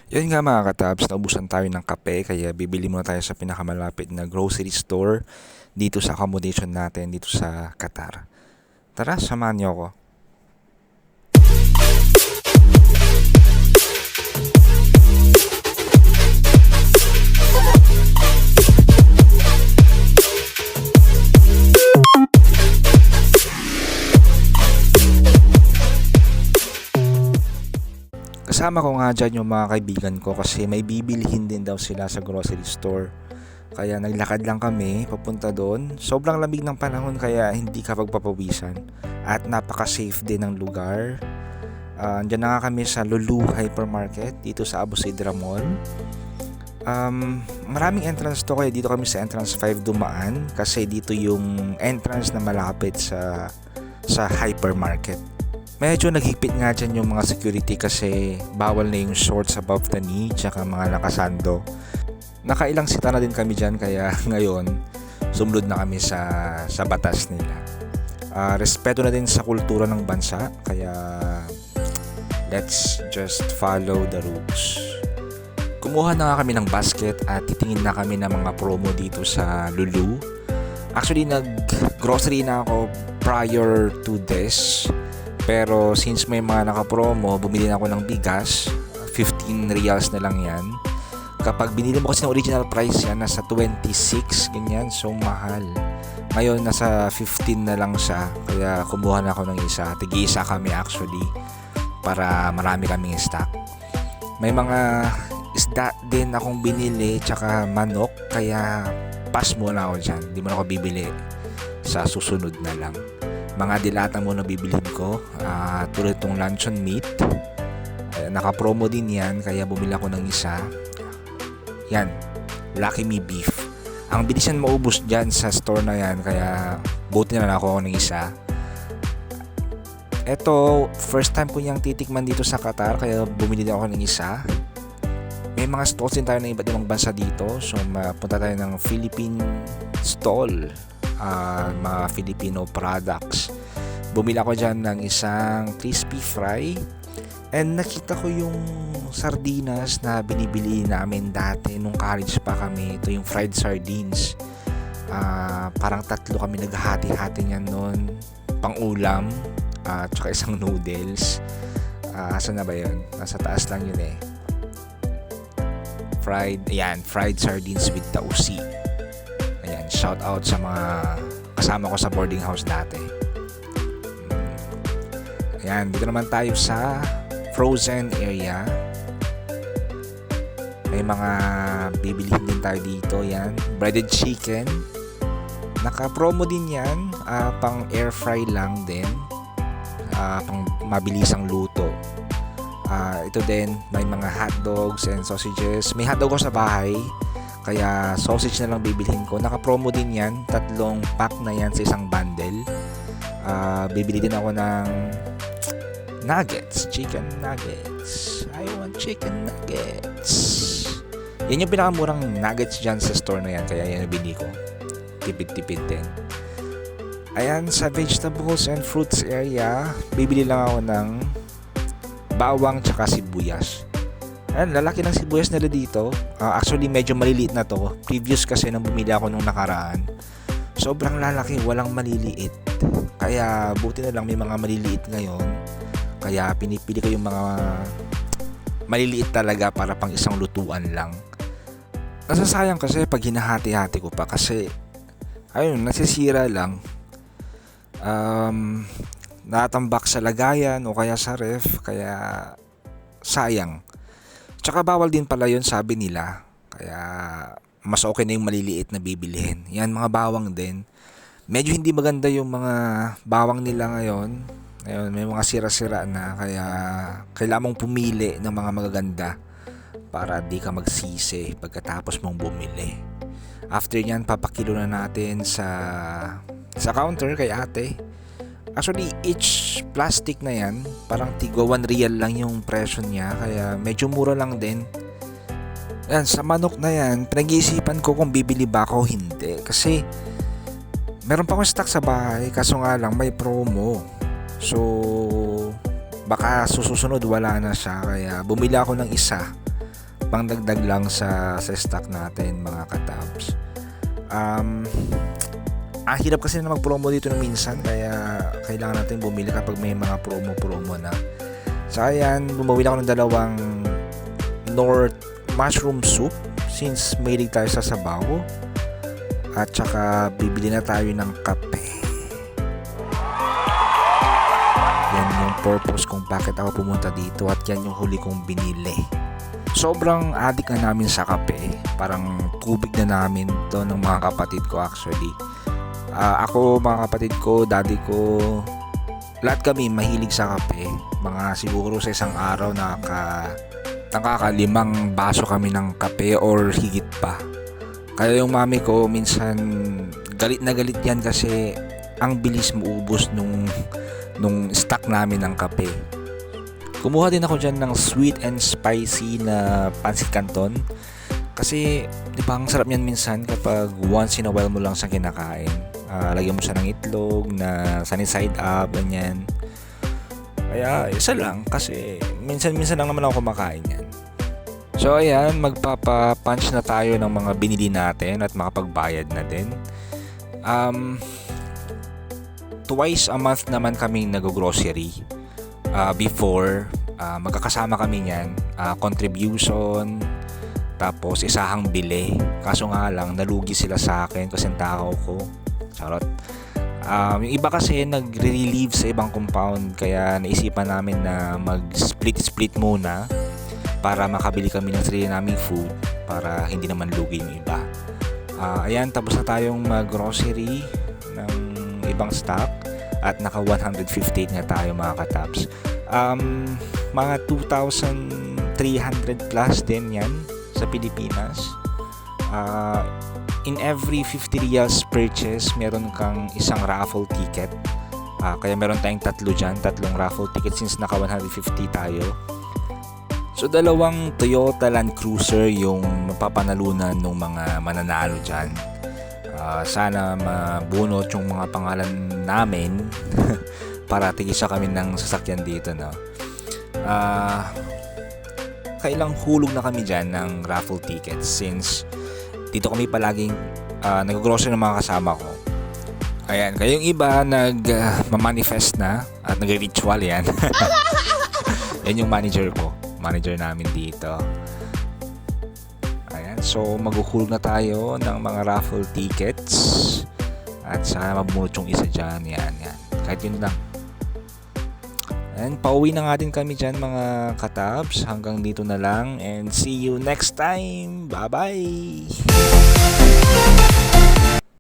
Yun nga mga katabs, naubusan tayo ng kape kaya bibili muna tayo sa pinakamalapit na grocery store dito sa accommodation natin dito sa Qatar. Tara, samahan niyo ako. Kasama ko nga dyan yung mga kaibigan ko kasi may bibilihin din daw sila sa grocery store. Kaya naglakad lang kami papunta doon. Sobrang lamig ng panahon kaya hindi ka pagpapawisan. At napaka-safe din ng lugar. Andyan na nga kami sa Lulu Hypermarket dito sa Abu Sidra Mall. Maraming entrance to kaya dito kami sa entrance 5 dumaan kasi dito yung entrance na malapit sa hypermarket. Medyo naghigpit nga dyan yung mga security kasi bawal na yung shorts above the knee tsaka mga nakasando. Nakailang sita na din kami dyan kaya ngayon sumunod na kami sa batas nila. Respeto na din sa kultura ng bansa kaya let's just follow the rules. Kumuha na nga kami ng basket at titingin na kami ng mga promo dito sa Lulu. Actually nag-grocery na ako prior to this. Pero since may mga naka-promo, bumili na ako ng bigas. 15 reals na lang yan. Kapag binili mo kasi ng original price yan, nasa 26, ganyan. So, mahal. Ngayon, nasa 15 na lang siya. Kaya kumuha na ako ng isa. Tig-isa kami actually. Para marami kaming stock. May mga isda din akong binili, tsaka manok. Kaya pass muna ako dyan. Di mo na ako bibili. Sa susunod na lang. Mga dilata muna bibilhin ko, tulad itong luncheon meat. Naka-promo din yan kaya bumili ako ng isa. Yan, Lucky Me Beef. Ang bilis yan maubos dyan sa store na yan kaya buti na lang ako ng isa. Ito, first time ko niyang titikman dito sa Qatar kaya bumili din ako ng isa. May mga stalls din tayo ng iba't ibang bansa dito. So punta tayo ng Philippine stall. Mga Filipino products. Bumili ako dyan ng isang crispy fry and nakita ko yung sardinas na binibili namin dati nung college pa kami. Ito yung fried sardines. Parang tatlo kami naghahati-hati niyan noon, pang ulam at saka isang noodles. Saan na ba yun? Nasa taas lang yun eh. Fried sardines with tausi. Ayan, shout out sa mga kasama ko sa boarding house dati. Ayan, dito naman tayo sa frozen area. May mga bibilihin din tayo dito. Yan, breaded chicken. Naka-promo din yan. Pang air fry lang din. Pang mabilisang luto. Ito din, may mga hot dogs and sausages. May hotdog ko sa bahay. Kaya sausage na lang bibilhin ko. Naka-promo din yan. 3 pack na yan sa isang bundle. Bibili din ako ng nuggets. Chicken nuggets. I want chicken nuggets. Yan yung pinakamurang nuggets dyan sa store na yan. Kaya yan nabili ko. Tipid-tipid din. Ayan, sa vegetables and fruits area, bibili lang ako ng bawang tsaka sibuyas. Ayan, lalaki ng sibuyas nila dito. Actually, medyo maliliit na to. Previous kasi nang bumili ako nung nakaraan. Sobrang lalaki, walang maliliit. Kaya buti na lang may mga maliliit ngayon. Kaya pinipili ko yung mga maliliit talaga para pang isang lutuan lang. Nasasayang kasi pag hinahati-hati ko pa kasi ayun, nasisira lang. Natambak sa lagayan o kaya sa ref. Kaya sayang. Tsaka bawal din pala yun sabi nila. Kaya mas okay na yung maliliit na bibilihin. Yan, mga bawang din. Medyo hindi maganda yung mga bawang nila ngayon. Ngayon, may mga sira-sira na. Kaya kailangan mong pumili ng mga magaganda para di ka magsisi pagkatapos mong bumili. After nyan, papakilo na natin sa counter kay ate. Actually, each plastic na yan, parang tigwa 1 real lang yung presyo niya. Kaya medyo mura lang din. Yan, sa manok na yan, pinag-iisipan ko kung bibili ba ako o hindi. Kasi, meron pa akong stock sa bahay, kaso nga lang may promo. So, baka susunod wala na siya. Kaya bumili ako ng isa. pangdagdag lang sa stock natin mga katabs. Hirap kasi na mag-promo dito na minsan, kaya kailangan natin bumili kapag may mga promo na. So ayan, bumawili ako ng dalawang North mushroom soup since mahilig tayo sa sabaw. At saka bibili na tayo ng kape. Yan yung purpose kung bakit ako pumunta dito, at yan yung huli kong binili. Sobrang addict na namin sa kape. Parang tubig na namin to ng mga kapatid ko actually. Ako, mga kapatid ko, daddy ko, lahat kami mahilig sa kape. Mga siguro sa isang araw nakaka-5 baso kami ng kape or higit pa. Kaya yung mami ko minsan galit na galit yan kasi ang bilis maubos nung stock namin ng kape. Kumuha din ako dyan ng sweet and spicy na pancit canton. Kasi di ba ang sarap yan minsan kapag once in a while mo lang siyang kinakain. Lagyan mo siya ng itlog na sunny side up, ganyan. Kaya isa lang kasi minsan lang naman ako kumakain yan. So ayan, magpapa-punch na tayo ng mga binili natin at makapagbayad na din. Twice a month naman kaming nag-grocery. Before, magkakasama kami niyan, contribution, tapos isahang bili. Kaso nga lang, nalugi sila sa akin kasi ang takaw ko. Charot. Yung iba kasi nagre-relieve sa ibang compound, kaya naisipan namin na mag-split muna para makabili kami ng sarili naming food para hindi naman lugi yung iba. Ayan, tapos na tayong mag-grocery ng ibang stock at naka 158 na tayo mga katabs. Mga 2,300 plus din yan sa Pilipinas. In every 50 reals purchase, meron kang isang raffle ticket. Kaya meron tayong tatlong raffle ticket since naka 150 tayo. So, 2 Toyota Land Cruiser yung mapapanalunan ng mga mananalo dyan. Sana mabunot yung mga pangalan namin para tigisa kami ng sasakyan dito, no? Kailang hulog na kami dyan ng raffle tickets since dito kami palaging nag-grocery ng mga kasama ko. Ayan, kayong iba nag-manifest na at nag-ritual yan. Yan yung manager namin dito. Ayan, so maghuhulog na tayo ng mga raffle tickets at sana mabunot yung isa dyan. Yan. Kahit yun lang. And pauwi na nga din kami dyan mga katabs. Hanggang dito na lang and see you next time. Bye-bye!